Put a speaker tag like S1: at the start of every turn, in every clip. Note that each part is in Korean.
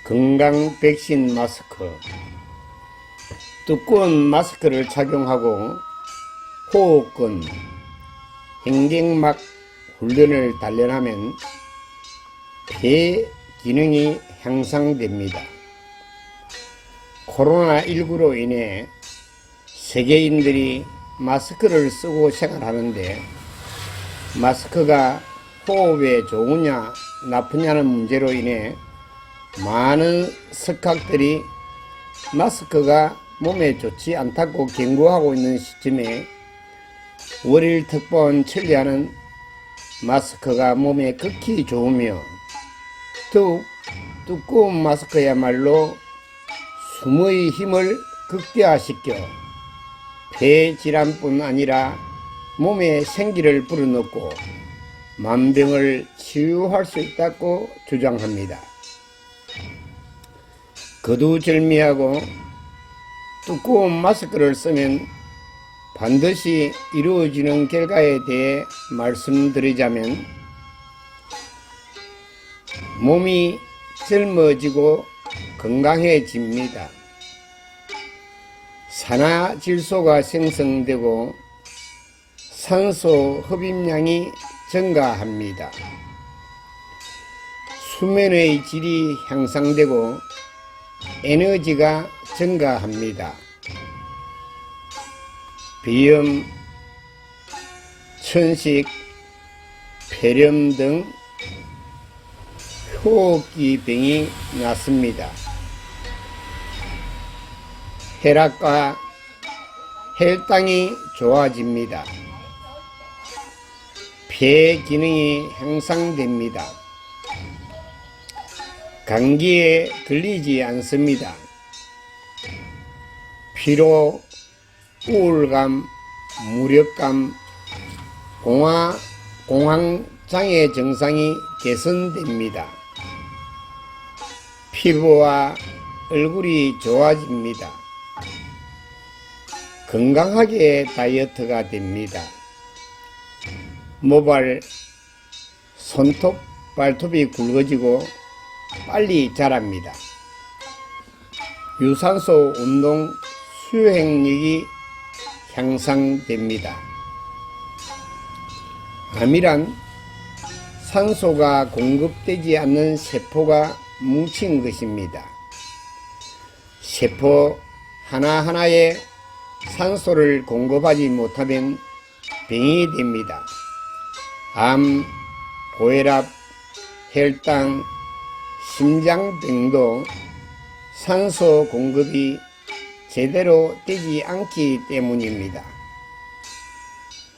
S1: 건강 백신 마스크. 두꺼운 마스크를 착용하고 호흡권, 횡격막 훈련을 단련하면 폐 기능이 향상됩니다. 코로나19로 인해 세계인들이 마스크를 쓰고 생활하는데 마스크가 호흡에 좋으냐 나쁘냐는 문제로 인해 많은 석학들이 마스크가 몸에 좋지 않다고 경고하고 있는 시점에 월일 특보원 천리안은 마스크가 몸에 극히 좋으며 더욱 두꺼운 마스크야말로 숨의 힘을 극대화시켜 폐 질환뿐 아니라 몸에 생기를 불어넣고 만병을 치유할 수 있다고 주장합니다. 거두절미하고 두꺼운 마스크를 쓰면 반드시 이루어지는 결과에 대해 말씀드리자면 몸이 젊어지고 건강해집니다. 산화질소가 생성되고 산소 흡입량이 증가합니다. 수면의 질이 향상되고 에너지가 증가합니다. 비염, 천식, 폐렴 등 호흡기 병이 낫습니다. 혈압과 혈당이 좋아집니다. 폐 기능이 향상됩니다. 감기에 걸리지 않습니다. 피로, 우울감, 무력감, 공황장애 증상이 개선됩니다. 피부와 얼굴이 좋아집니다. 건강하게 다이어트가 됩니다. 모발, 손톱, 발톱이 굵어지고 빨리 자랍니다. 유산소 운동 수행력이 향상됩니다. 암이란 산소가 공급되지 않는 세포가 뭉친 것입니다. 세포 하나하나에 산소를 공급하지 못하면 병이 됩니다. 암, 고혈압, 혈당, 심장병도 산소 공급이 제대로 되지 않기 때문입니다.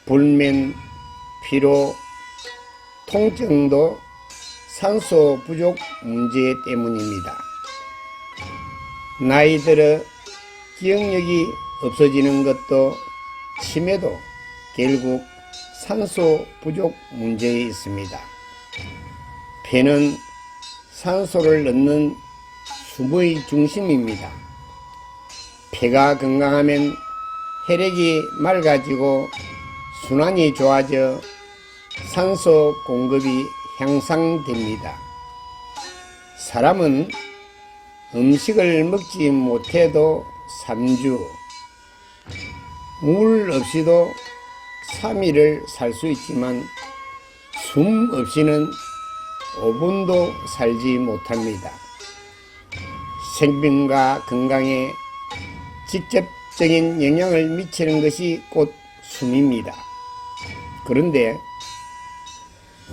S1: 불면, 피로, 통증도 산소 부족 문제 때문입니다. 나이 들어 기억력이 없어지는 것도 치매도 결국 산소 부족 문제에 있습니다. 폐는 산소를 넣는 숨의 중심입니다. 폐가 건강하면 혈액이 맑아지고 순환이 좋아져 산소 공급이 향상됩니다. 사람은 음식을 먹지 못해도 3주, 물 없이도 3일을 살 수 있지만 숨 없이는 5분도 살지 못합니다. 생명과 건강에 직접적인 영향을 미치는 것이 곧 숨입니다. 그런데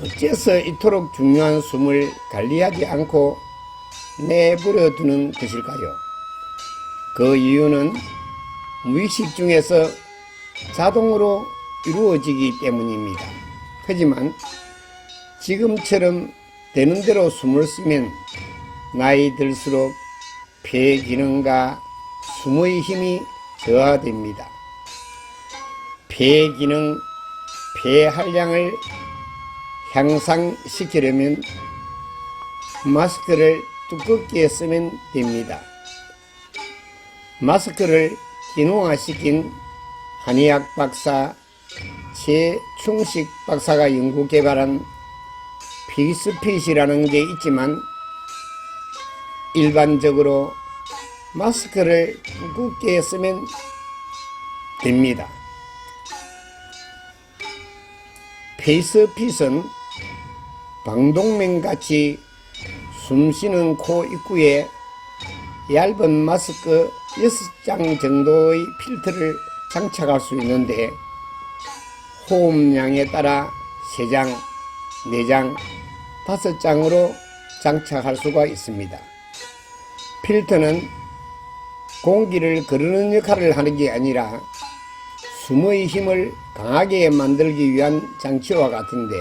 S1: 어째서 이토록 중요한 숨을 관리하지 않고 내버려 두는 것일까요? 그 이유는 무의식 중에서 자동으로 이루어지기 때문입니다. 하지만 지금처럼 되는 대로 숨을 쉬면 나이 들수록 폐 기능과 숨의 힘이 저하됩니다. 폐 기능, 폐 활량을 향상시키려면 마스크를 두껍게 쓰면 됩니다. 마스크를 기능화시킨 한의학 박사 최충식 박사가 연구 개발한 피스핏이라는 게 있지만 일반적으로 마스크를 두껍게 쓰면 됩니다. 페이스핏은 방독면같이 숨쉬는 코 입구에 얇은 마스크 6장 정도의 필터를 장착할 수 있는데 호흡량에 따라 3장, 4장, 5장으로 장착할 수가 있습니다. 필터는 공기를 거르는 역할을 하는 게 아니라 숨의 힘을 강하게 만들기 위한 장치와 같은데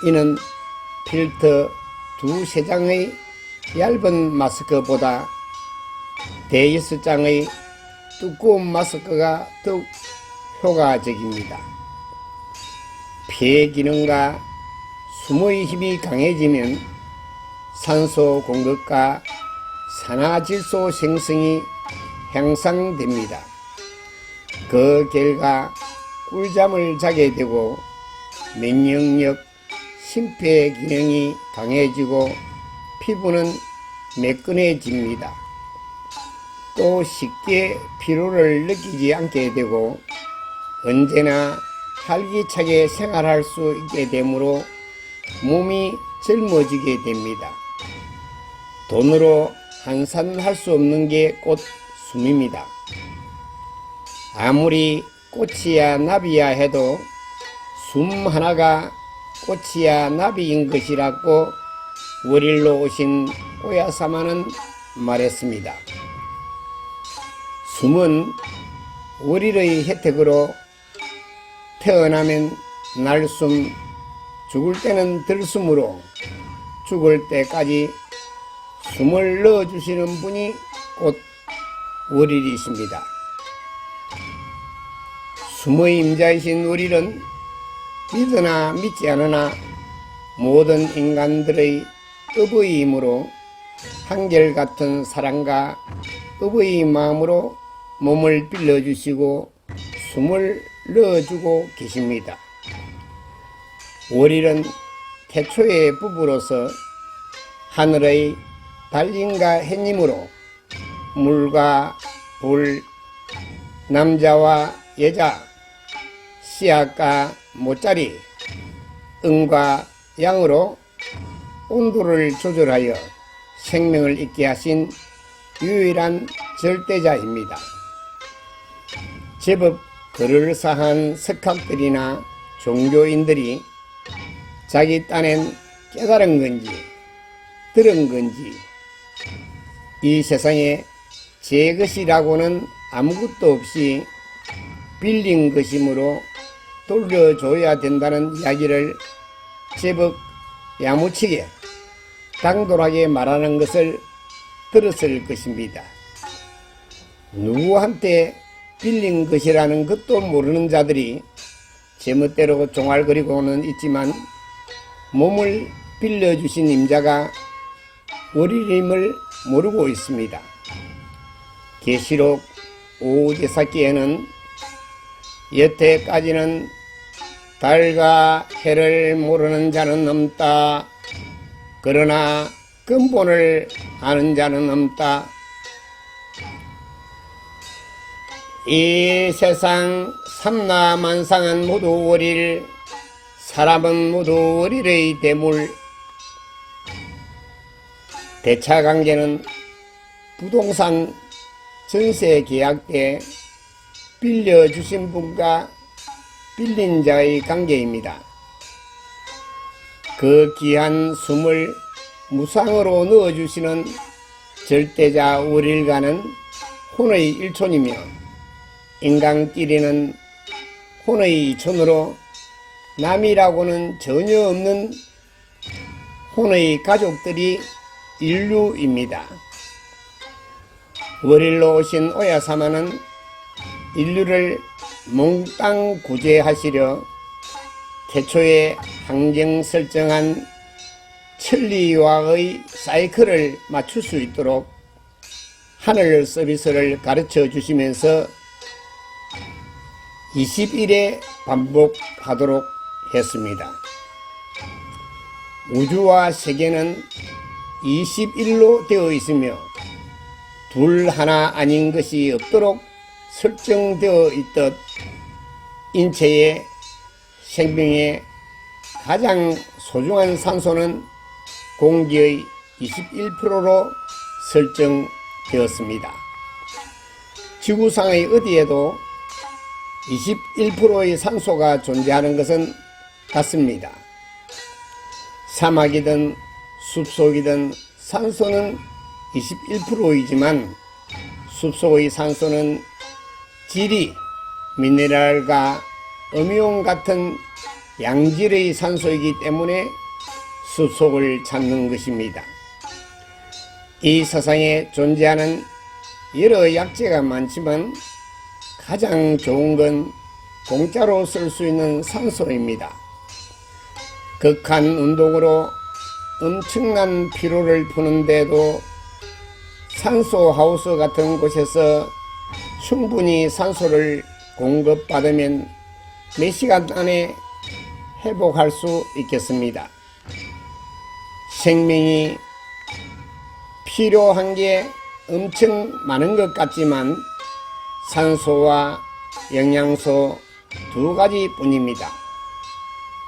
S1: 이는 필터 2-3장의 얇은 마스크보다 대6장의 두꺼운 마스크가 더욱 효과적입니다. 폐 기능과 숨의 힘이 강해지면 산소 공급과 산화질소 생성이 향상됩니다. 그 결과 꿀잠을 자게 되고 면역력, 심폐 기능이 강해지고 피부는 매끈해집니다. 또 쉽게 피로를 느끼지 않게 되고 언제나 활기차게 생활할 수 있게 되므로 몸이 젊어지게 됩니다. 돈으로 환산할 수 없는 게 곧 숨입니다. 아무리 꽃이야 나비야 해도 숨 하나가 꽃이야 나비인 것이라고 월일로 오신 오야사마는 말했습니다. 숨은 월일의 혜택으로 태어나면 날숨, 죽을 때는 들숨으로 죽을 때까지 숨을 넣어주시는 분이 곧 월일이십니다. 숨의 임자이신 월일은 믿으나 믿지 않으나 모든 인간들의 어버이이므로 한결같은 사랑과 어버이 마음으로 몸을 빌려주시고 숨을 넣어주고 계십니다. 월일은 태초의 부부로서 하늘의 달님과 해님으로 물과 불, 남자와 여자, 씨앗과 모짜리, 음과 양으로 온도를 조절하여 생명을 있게 하신 유일한 절대자입니다. 제법 그럴싸한 석학들이나 종교인들이 자기 딴엔 깨달은 건지 들은 건지 이 세상에 제 것이라고는 아무것도 없이 빌린 것이므로 돌려줘야 된다는 이야기를 제법 야무치게 당돌하게 말하는 것을 들었을 것입니다. 누구한테 빌린 것이라는 것도 모르는 자들이 제멋대로 종알거리고는 있지만 몸을 빌려주신 임자가 월일임을 모르고 있습니다. 계시록 5제사기에는 여태까지는 달과 해를 모르는 자는 없다. 그러나 근본을 아는 자는 없다. 이 세상 삼라만상은 모두 월일, 사람은 모두 월일의 대물. 대차관계는 부동산 전세 계약 때 빌려주신 분과 빌린 자의 관계입니다. 그 귀한 숨을 무상으로 넣어주시는 절대자 월일과는 혼의 일촌이며 인간끼리는 혼의 이촌으로 남이라고는 전혀 없는 혼의 가족들이 인류입니다. 월일로 오신 오야사마는 인류를 몽땅 구제하시려 태초에 항정 설정한 천리와의 사이클을 맞출 수 있도록 하늘 서비스를 가르쳐 주시면서 20일에 반복하도록 했습니다. 우주와 세계는 21로 되어 있으며 둘 하나 아닌 것이 없도록 설정되어 있듯 인체의 생명의 가장 소중한 산소는 공기의 21%로 설정되었습니다. 지구상의 어디에도 21%의 산소가 존재하는 것은 같습니다. 사막이든 숲속이든 산소는 21%이지만 숲속의 산소는 질이 미네랄과 음이온 같은 양질의 산소이기 때문에 숲속을 찾는 것입니다. 이 세상에 존재하는 여러 약재가 많지만 가장 좋은 건 공짜로 쓸 수 있는 산소입니다. 극한 운동으로 엄청난 피로를 푸는데도 산소 하우스 같은 곳에서 충분히 산소를 공급받으면 몇 시간 안에 회복할 수 있겠습니다. 생명이 필요한 게 엄청 많은 것 같지만 산소와 영양소 두 가지 뿐입니다.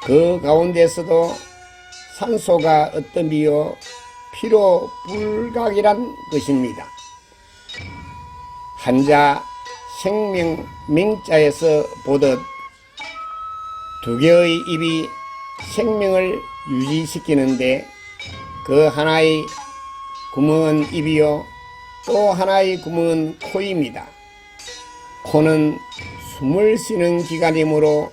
S1: 그 가운데서도 산소가 어떤 비요 필요 불가이란 것입니다. 한자 생명 명자에서 보듯 두 개의 입이 생명을 유지시키는데 그 하나의 구멍은 입이요 또 하나의 구멍은 코입니다. 코는 숨을 쉬는 기관이므로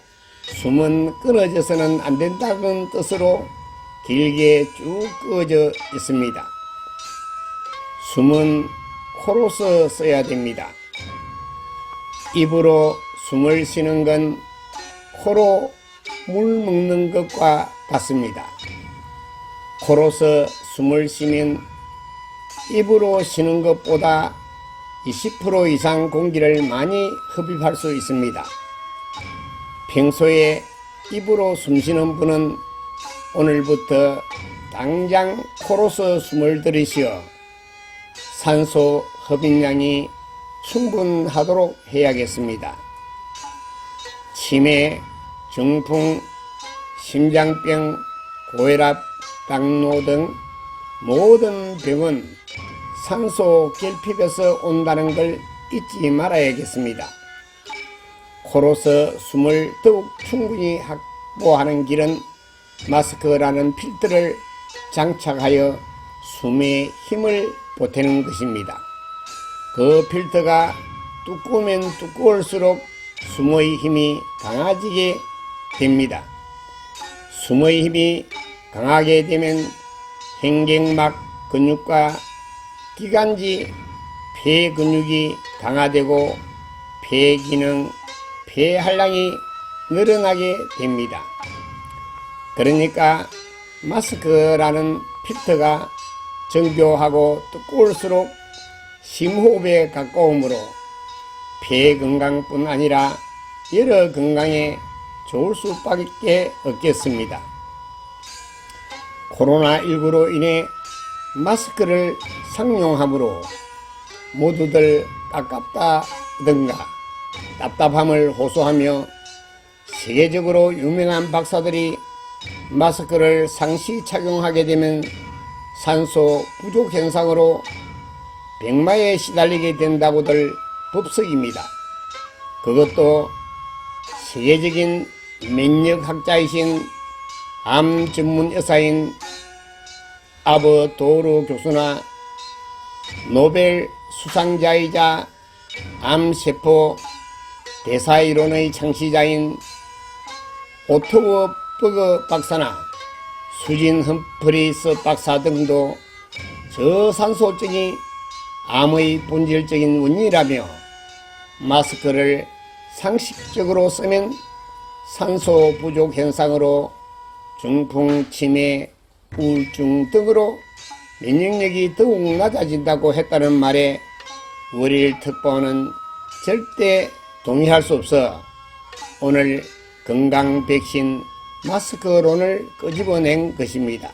S1: 숨은 끊어져서는 안 된다는 뜻으로 길게 쭉 꺼져 있습니다. 숨은 코로서 써야 됩니다. 입으로 숨을 쉬는 건 코로 물 먹는 것과 같습니다. 코로서 숨을 쉬면 입으로 쉬는 것보다 20% 이상 공기를 많이 흡입할 수 있습니다. 평소에 입으로 숨쉬는 분은 오늘부터 당장 코로서 숨을 들이쉬어 산소 흡입량이 충분하도록 해야겠습니다. 치매, 중풍, 심장병, 고혈압, 당뇨 등 모든 병은 산소 결핍에서 온다는 걸 잊지 말아야겠습니다. 코로서 숨을 더욱 충분히 확보하는 길은 마스크라는 필터를 장착하여 숨에 힘을 보태는 것입니다. 그 필터가 두꺼우면 두꺼울수록 숨의 힘이 강해지게 됩니다. 숨의 힘이 강하게 되면 횡격막 근육과 기관지, 폐 근육이 강화되고 폐 기능, 폐활량이 늘어나게 됩니다. 그러니까 마스크라는 필터가 정교하고 두꺼울수록 심호흡에 가까우므로 폐 건강뿐 아니라 여러 건강에 좋을 수밖에 없겠습니다. 코로나19로 인해 마스크를 상용함으로 모두들 아깝다든가 답답함을 호소하며 세계적으로 유명한 박사들이 마스크를 상시 착용하게 되면 산소 부족 현상으로 백마에 시달리게 된다고들 법석입니다. 그것도 세계적인 면역학자이신 암 전문 의사인 아버도르 교수나 노벨 수상자이자 암세포 대사이론의 창시자인 오토워 버거 박사나 수진 험프리스 박사 등도 저산소증이 암의 본질적인 원인이라며 마스크를 상식적으로 쓰면 산소 부족 현상으로 중풍, 치매, 우울증 등으로 면역력이 더욱 낮아진다고 했다는 말에 월일 특보는 절대 동의할 수 없어 오늘 건강 백신 마스크론을 끄집어낸 것입니다.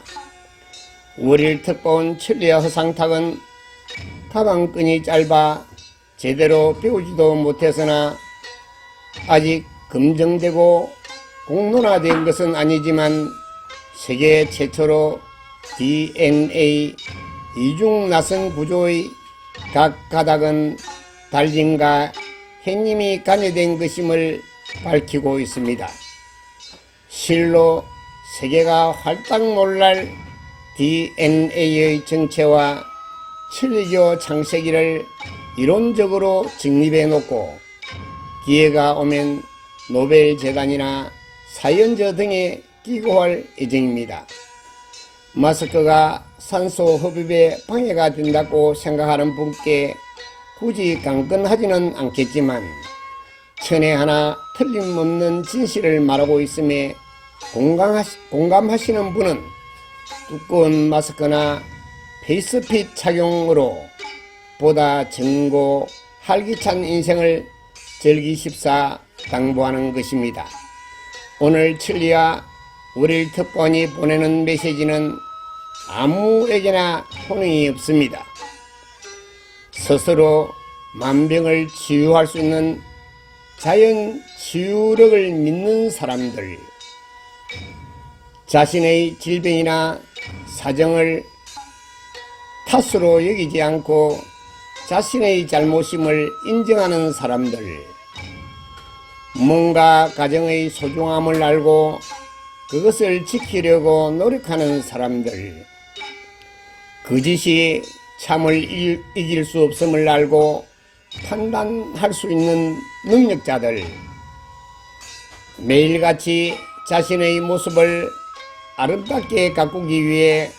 S1: 월일 특파원 천리아 허상탁은 가방끈이 짧아 제대로 배우지도 못했으나 아직 검증되고 공론화된 것은 아니지만 세계 최초로 DNA 이중 나선 구조의 각 가닥은 달림과 햇님이 간여된 것임을 밝히고 있습니다. 실로 세계가 활짝 놀랄 DNA의 정체와 천리교 창세기를 이론적으로 정립해 놓고 기회가 오면 노벨 재단이나 사연저 등에 기고할 예정입니다. 마스크가 산소 흡입에 방해가 된다고 생각하는 분께 굳이 강권하지는 않겠지만 천에 하나 틀림없는 진실을 말하고 있음에 공감하시는 분은 두꺼운 마스크나 페이스핏 착용으로 보다 정고 활기찬 인생을 즐기십사 당부하는 것입니다. 오늘 천리아 월일 특파원이 보내는 메시지는 아무에게나 효능이 없습니다. 스스로 만병을 치유할 수 있는 자연 치유력을 믿는 사람들, 자신의 질병이나 사정을 탓으로 여기지 않고 자신의 잘못임을 인정하는 사람들, 뭔가 가정의 소중함을 알고 그것을 지키려고 노력하는 사람들, 거짓이 참을 이길 수 없음을 알고 판단할 수 있는 능력자들, 매일같이 자신의 모습을 아름답게 가꾸기 위해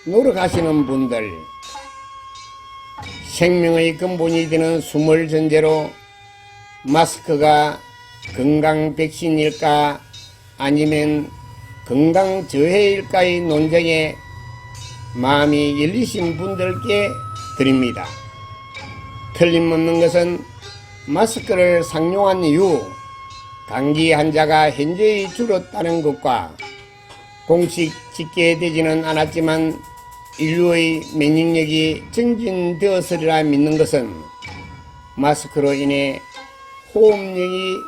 S1: 노력하시는 분들, 생명의 근본이 되는 숨을 전제로 마스크가 건강 백신일까 아니면 건강 저해일까의 논쟁에 마음이 열리신 분들께 드립니다. 틀림없는 것은 마스크를 상용한 이후 감기 환자가 현저히 줄었다는 것과 공식 집계되지는 않았지만 인류의免疫力이 증진되었으리라 믿는 것은 마스크로 인해 호흡력이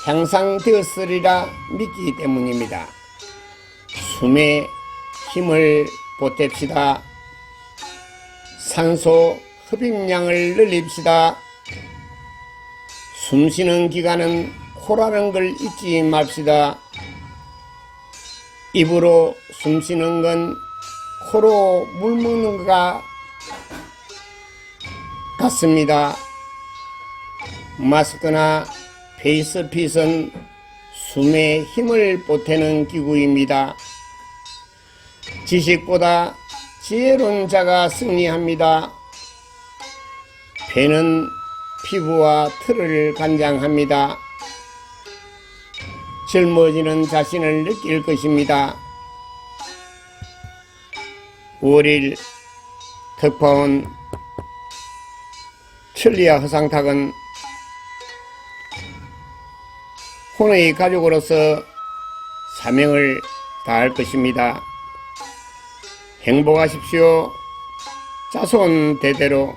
S1: 향상되었으리라 믿기 때문입니다. 숨에 힘을 보탭시다. 산소 흡입량을 늘립시다. 숨쉬는 기간은 코라는 걸 잊지 맙시다. 입으로 숨쉬는 건 코로 물 먹는 것과 같습니다. 마스크나 페이스핏은 숨에 힘을 보태는 기구입니다. 지식보다 지혜로운 자가 승리합니다. 폐는 피부와 털을 관장합니다. 젊어지는 자신을 느낄 것입니다. 월일 특파원 천리아 허상탁은 혼의 가족으로서 사명을 다할 것입니다. 행복하십시오. 자손 대대로.